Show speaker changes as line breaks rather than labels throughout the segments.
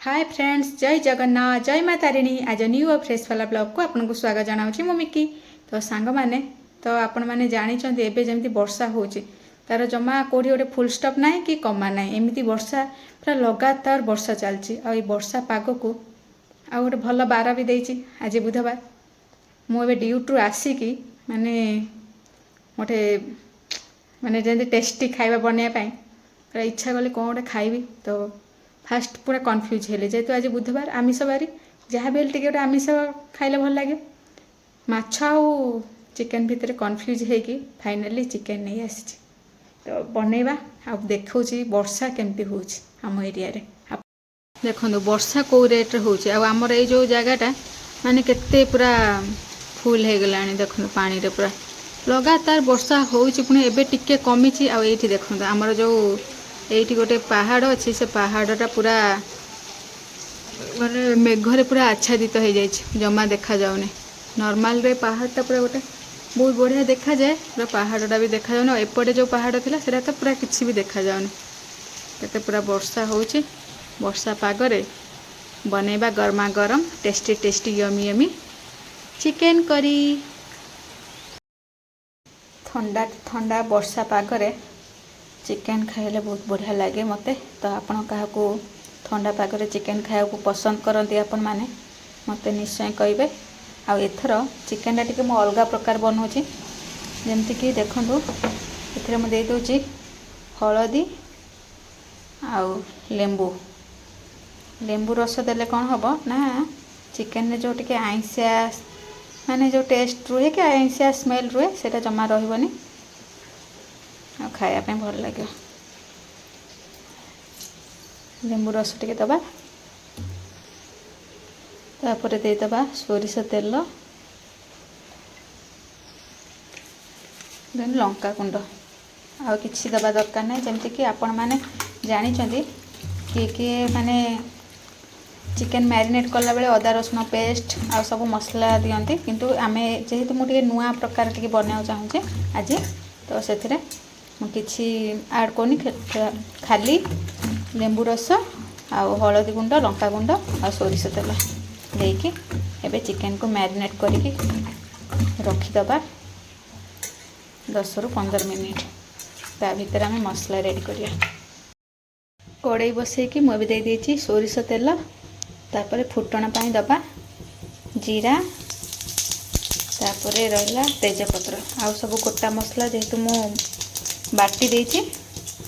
Hi friends, जय जगन्नाथ, जय माँ तारिणी। आज न्यू और फ्रेश वाला ब्लॉग को आपको स्वागत जनाऊँ। मु मिकी तो सांग मैंने तो आपण मैंने जानते एवं जमी वर्षा हो तार जमा कौटी गोटे फुल स्टॉप ना कि कमा ना एमती वर्षा पूरा लगातार वर्षा चलती। आ वर्षा पाग को आ गोटे भल बार भी देती। आज बुधवार मुझे ड्यूटी आसिकी माने गोटे माने जमी टेस्टी खाଇବା बनवाई पूरा इच्छा कली कौन गोटे खाइबी। तो फास्ट पूरा कन्फ्यूज हेले जेहेतु आज बुधवार आमिष बारी जहाँ भी टे गोटे आमिष खाइले भल लगे। माछ आउ चिकेन भितर कन्फ्यूज होगी फाइनाली चिकेन नहीं आसी तो बनैबा। आ देखा वर्षा केमती हो आम एरिया रे देखो वर्षा कौ रेट्रे होमर ये जो जगटा माने केते पूरा फुल हो गला देखो पानी रे पूरा लगातार वर्षा होने एबे टिके कमी। आठी देखो आमर जो ये गोटे पहाड़ अच्छी से पहाड़टा पूरा माने मेघरे पूरा आच्छादित हो जाए जमा देखा जाऊनी। नॉर्मल रे पहाड़टा पूरा गोटे बहुत बढ़िया देखा जाए पूरा पहाड़टा भी देखा जाऊनी। एपटे जो पहाड़ थिला सेटा तो पूरा किसी भी देखा जाऊनी। केते पूरा वर्षा होची। वर्षा पागरे बनैबा गरमा गरम tasty tasty yummy yummy chicken करी। ठंडा ठंडा वर्षा पागरे चिकेन खाइले बहुत बढ़िया लगे मते। तो आपण क्या ठंडा पागरे चिकेन खाया पसंद करती आपण मैंने मते निश्चय कहे। आ एथर चिकेनटा टी मु अलग प्रकार बनाऊँगी जमती कि देखूँ ए मुझे दे हलदी आउ लेंबू लेंबू रस देले कौन हम ना चिकेन रे जो टिके आइंसिया माने जो टेस्ट रुहे कि आइंसिया स्मेल रुहे सेटा जमा रही खायापे भल लगे। लेंबू रस टिके दबा तापर देदबा सोरिष तेल देन लंका गुंड आ किसी दबा दरकार नहीं। जमती कि आपण मैंने जानी किए माने चिकेन मैरिनेट कला बेले अदा रसुण पेस्ट आ सब मसला दियंती किंतु आमे जेहेतु मुझे नुआ प्रकार टी बनवा चाहूँचे आज तो से किसी ऐड करनी खाली लेंबू रस आ हलदी गुंड लंका गुंड आ सोरिष तेल देकी एबे चिकेन को मैरिनेट करके रखीदबा 10 ରୁ 15 मिनिट। ता भीतर आम मसला रेडी करिया। कड़ाई बसैकी मुझे दे देती सोरिष तेल तापर फुटण पाई दबा जीरा तापर रहा तेजपत्र आ सब गोटा मसला जेहेतु मु बाटी देती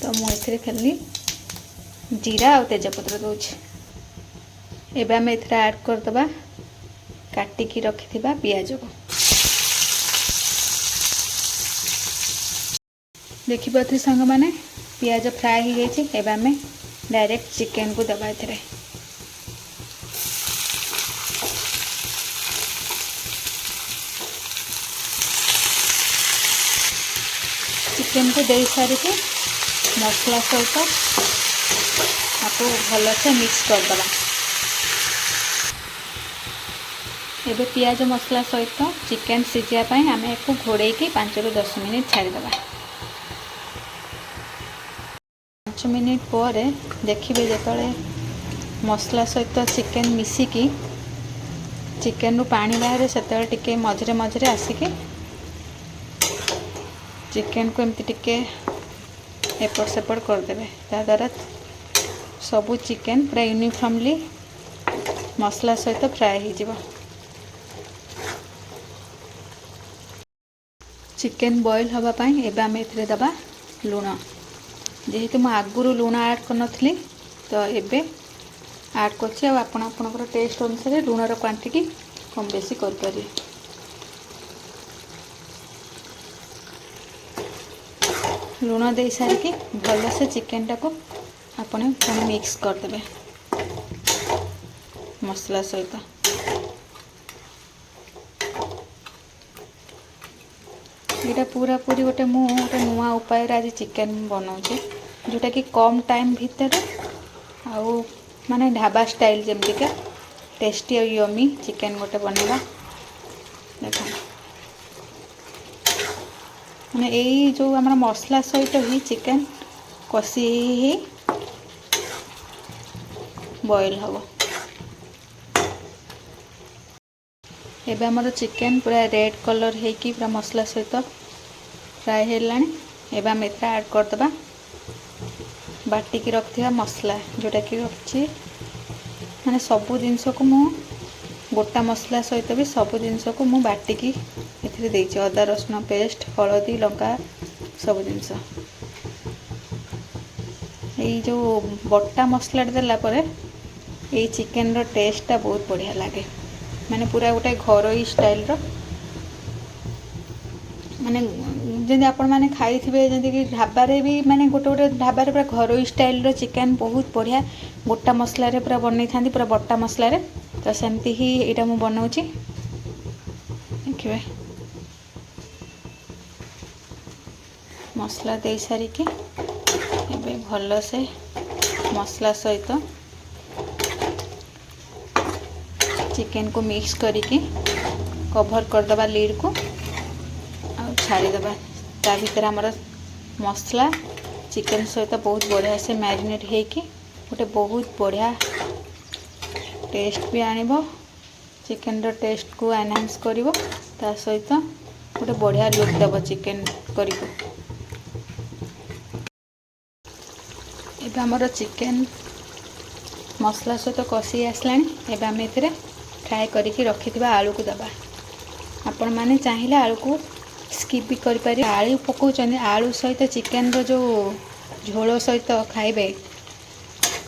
तो मुझे खाली जीरा और तेजपत्र दूची। एबे आम एथरे ऐड करदबा काटिकी रखिथिबा पियाज को देखि पाथे संग माने पियाज फ्राए हो जाइए। एबे आम डायरेक्ट चिकेन को दबा एथरे चिकेन को दे सारी मसला सहित आपको भल से मिक्स करदबा। एबे पियाज मसला सहित चिकेन सीझापी आम एक घोड़े 5 ରୁ 10 मिनिट छाड़ीदबा। 5 मिनिट पर देखिए जो मसला सहित चिकेन मिसिकी चिकेन रू पानी बाहर से टिके मझे मझे आसिकी चिकेन को एमती टिके एपट सेपट करदे। ता द्वारा सबू चिकेन पूरा यूनिफॉर्मली मसला सहित फ्राए हो। चिकेन बॉईल हाँपाई एवं आम ए दबा लुण जेहेतु मैं आगुरी लुण ऐड करनी तो एबे ऐड कर टेस्ट अनुसार लुणर क्वांटिटी कम बेसी कर लुण दे सारिकी भल से चिकेन टाको आपण पुणी मिक्स करदे मसला सहित। यहाँ पूरा पूरी गोटे गोटे नुआ उपाय आज चिकेन बनाऊँगी जोटा कि कम टाइम भितर आउ माने ढाबा स्टाइल जमतीका टेस्टी और यमी चिकेन गोटे बनवा। देख मैंने यही जो आम मसला सहित ही चिकेन कषी बॉईल हम। एबे हमर चिकन पूरा रेड कलर होगी पूरा मसला सहित फ्राए होलानी। एबे हम एथरा ऐड करदबा बाटिकी रखिथिबा मसला जोटा कि रखी माने सबु जिनस को मु गोटा मसला सहित भी सबु जिनस को मु बाटिकी एथिरे देछि। अदा रसुण पेस्ट हलदी लंका सब जिनस यही जो बटा मसला देला परे यही चिकन रो टेस्टा बहुत बढ़िया लगे। माने पूरा गोटे घरोई स्टाइल रो माने जदि आपण माने खाई थिबे जदि कि ढाबारे भी माने गोटे गोटे ढाबारे पूरा घरोई स्टाइल रो चिकन बहुत बढ़िया गोटा मसला रे पूरा बनै थांदी पूरा बटा मसला रे। तो सेमती ही एटा मु बनाउची देखिबे। मसला दे सारी के एबे भलो से मसला सहित चिकन को मिक्स करिके कवर करदबा लीड को आ छाड़ीदबा। ता भीतर हमर मसला चिकन सहित बहुत बढ़िया से मैरिनेट होके गोटे बहुत बढ़िया टेस्ट भी आनिबो। चिकन रो टेस्ट को एनहांस करिवो ता सहित गोटे बढ़िया लुक देबो चिकन करिको। एबे हमर चिकन मसला सहित कषी आसलानी। एबे हम एथिरे फ्राए करिकी रखिथिबा आलू को दबा। आपण माने चाहिले आलू को स्किप भी करि पारि। आलू पकाउछन आलू सहित चिकन रो जो झोल सहित खाइबे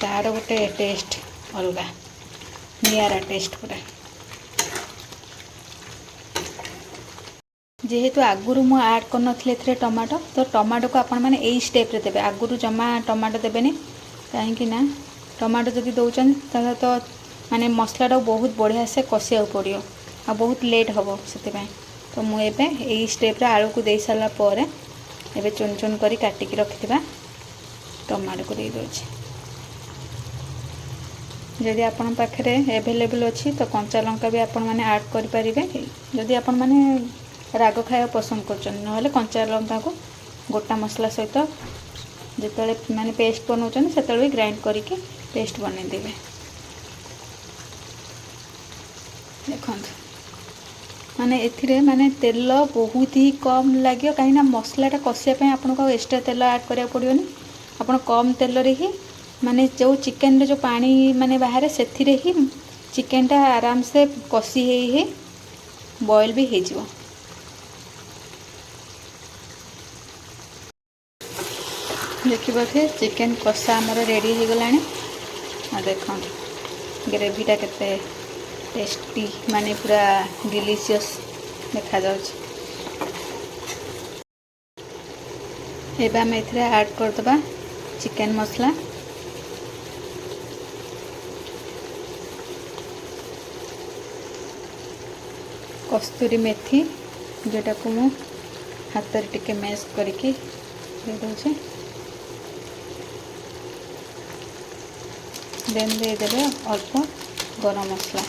तार गोटे टेस्ट अलगा नियारा टेस्ट पूरा। जेहेतु आगुरु मु ऐड कर नथिले एथिरे टमाटो तो टमाटो को आपण माने एई स्टेप रे देबे। आगुरु जमा टमाटो देबेनी काहे कि ना टमाटो जदि दउछन तो माने मसला बहुत बढ़िया से कषिया पड़ियो आ बहुत लेट हम से। तो मुझे यही स्टेप आलू को दे सारा पर एबे चुन चुन करी काटिकी रखिथिबा टमाटो को दे दोछि। जदि आपण पाखरे अवेलेबल अच्छी तो कंचा लंका भी आपण माने ऐड करि परिबे। जदि आपण माने राग खाया पसंद करछन नहले कंचा लंका को गोटा मसला सहित जेतले माने पेस्ट बनाउछन सेतले ग्राइंड करिके पेस्ट बनै देबे। देखो माने एथिरे माने तेल बहुत ही कम लगे कहीं मसलाटा कषिया आपको एक्स्ट्रा तेल ऐड करा पड़ोनी। आप कम तेल रे ही माने जो चिकन रे जो पानी माने बाहर से ही चिकनटा आराम से कषि हे बॉयल भी हो जिवो। देखिए फिर चिकन कषा आमर रेडी हो गलानी। देखो ग्रेवीटा केते टेस्टी माने पूरा डिलीशियस देखा जाउछ। एबे हम एथरे ऐड कर दबा चिकन मसला। कस्तूरी मेथी जोटा को मु हाथ रे टिके मैश करके दे दोछे। देन दे देबे अल्प गरम मसला।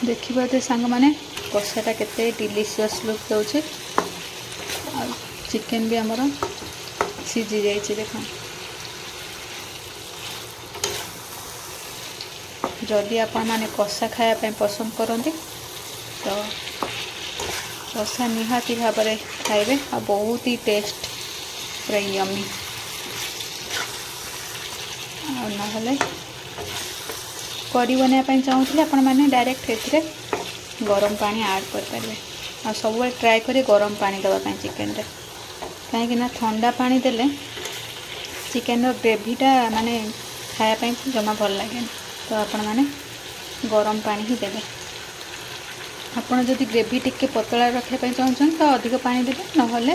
देखिबा ते सांग माने कषाटा केते डिलीशियस लुक दउछे। चिकन भी हमर सिझी जाइए। देख जदि आपण माने कषा खाया पसंद करते तो कषा निहाती भाव में खाइबे आ बहुत ही टेस्ट पूरा यमी। ना करी बनाया चाहूँगी आपण मैंने डायरेक्ट एथिरे गरम पानी ऐड करें आ सब ट्राए करें गरम पानी देवाई चिकेन रे कहीं ठंडा पानी देले चिकेन रो ग्रेवीटा माने खायापाई जमा भल लगे। तो आपण माने गरम पानी ही देवे। आपण जदि ग्रेवी टिके पतला रखापी चाहूँ तो अधिक पानी देवे नहले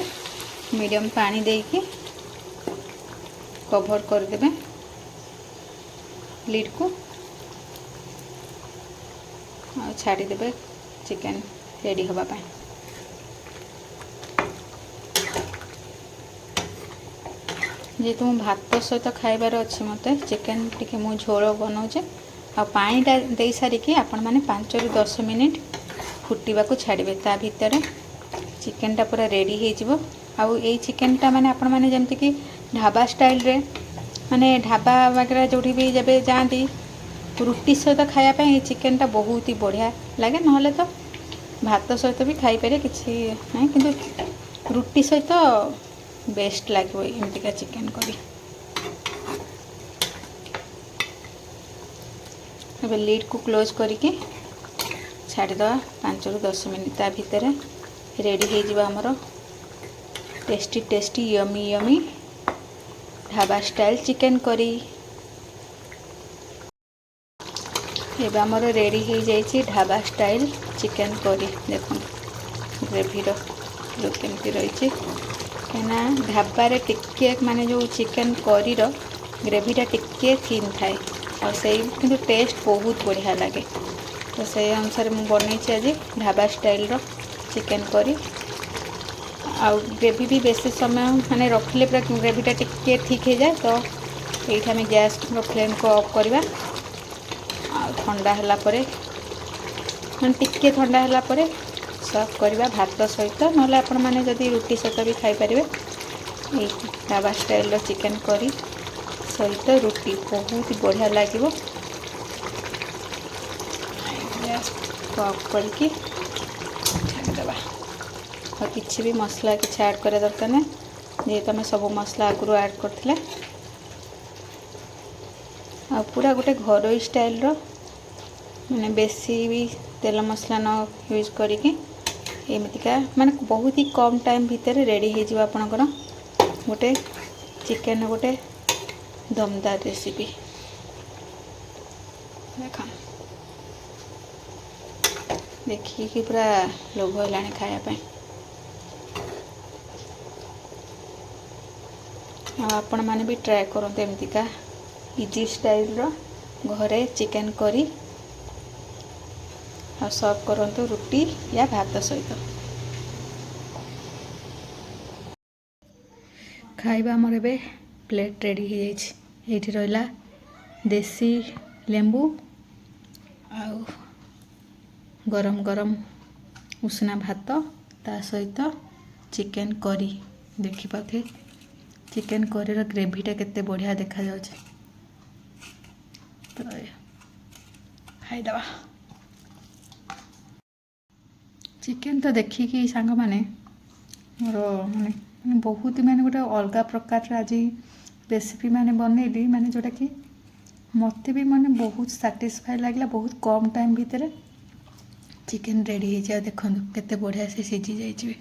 मीडियम पानी देकी कवर करदे लीड को आ छाड़ीदे चिकेन रेडी हवा पाई। जेहेतु मु भात सहित खाइबार अच्छे मत चिकेन टिके मु झोल बनाऊे आ पानीटा दे सारिकी आपण माने 5 ରୁ 10 मिनिट फुटिबा को छाड़िबे। ता भितर चिकेनटा पूरा रेडी हो आउ ये चिकेनटा माने आपण माने जमती कि ढाबा स्टाइल रे माने ढाबा वगैरह जो भी जब जाती रुटी सहित खायापी ये चिकेनटा बहुत ही बढ़िया लगे ना तो भात सहित भी खाई पारे किसी ना कि रुटी सहित बेस्ट लगे एमतिका चिकेन करी अब लीड को क्लोज करके छाड़ीद 5 ରୁ 10 मिनट ता भितर रेडी हो जावा हमरो tasty tasty yummy yummy dhaba style chicken करी एबे हमरो रेडी हो जाइए ढाबा स्टाइल चिकेन करी देखो ग्रेवीर लुक केमती रही कहीं ढाबा टिके माने जो चिकेन करी ग्रेवीटा टिके थिन थाए और से किंतु टेस्ट बहुत बढ़िया लगे तो से अनुसार मुझे बनई आज ढाबा स्टाइल रो चिकेन करी आउ ग्रेवी भी बेसी समय माने रखले पूरा ग्रेवीटा टिके ठीक हो जाए तो ये आम गैस फ्लेम को ऑफ करवा ठंडा है मैंने टिके ठंडा है सर्व करवा भात सहित ना आपण मैंने जदि रुटी सहित भी खाई पारे ये ढाबा स्टाइल चिकेन करी सहित रुटी बहुत बढ़िया लगे ऑफ करके छाड़ीदे और किसी भी मसला किसी ऐड करा दरकार ना जेहेतु आम सब मसला आगु ऐड करते आ पूरा गोटे घरोई स्टाइल रो मैंने बेसी भी तेल मसला न यूज करके एमतिका माने बहुत ही कम टाइम भितर रेडी हो जावा आपनकर गोटे चिकेन गोटे दमदार रेसिपी देखिए कि पूरा लोभ है खायापी आपण मैंने भी ट्राए करते एमतिका इजी स्टाइल रो घरे चिकेन करी और सर्व करंतु रुटी या भात सहित खाइबा हमर एबे प्लेट रेडी हो जाइए ये रहा देसी लेंबू आउ गरम गरम उष्णा भात ता सहित चिकेन करी देखि पाथे चिकेन करी रो ग्रेवीटा केते बढ़िया देखा जाउछ तो खाईदवा चिकेन तो देखिकी सांग माने मोर माने बहुत माने गोटे अलग प्रकार आज रेसिपी माने बनैली माने जोटा कि मत भी माने बहुत सैटिस्फाई लगला बहुत कम टाइम भितर चिकेन रेडी हो जाए देखो केते बढ़िया से सीझी जाइए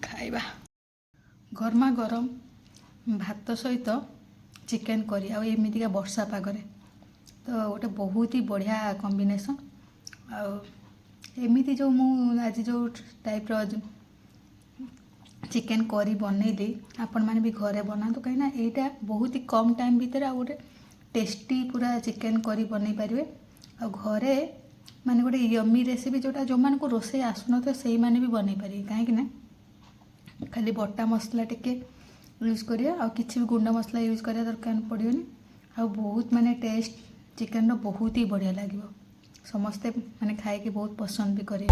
खाइबा गरमा गरम भात सहित चिकेन करी आमतीका वर्षा पागरे तो गोटे बहुत ही बढ़िया कॉम्बिनेशन एमती जो मु आज जो टाइप रो चिकेन करी बनैली आपण मैंने भी घरे बनातु कहीं यहाँ बहुत ही कम टाइम भितर आ गोटे टेस्टी पूरा चिकेन करी बन पारे आ घरे माने गोटे यमी रेसिपी जोटा जो मान को रोसे आसन तो से मैंने भी बन पारे कहीं खाली बटा मसला टिके यूज करिया आ किसी भी गुंडा मसला यूज करिया दरकार पड़ोनी आ बहुत माने टेस्ट चिकेन रो बहुत ही बढ़िया लगे समस्ते माने खाए बहुत पसंद भी करें।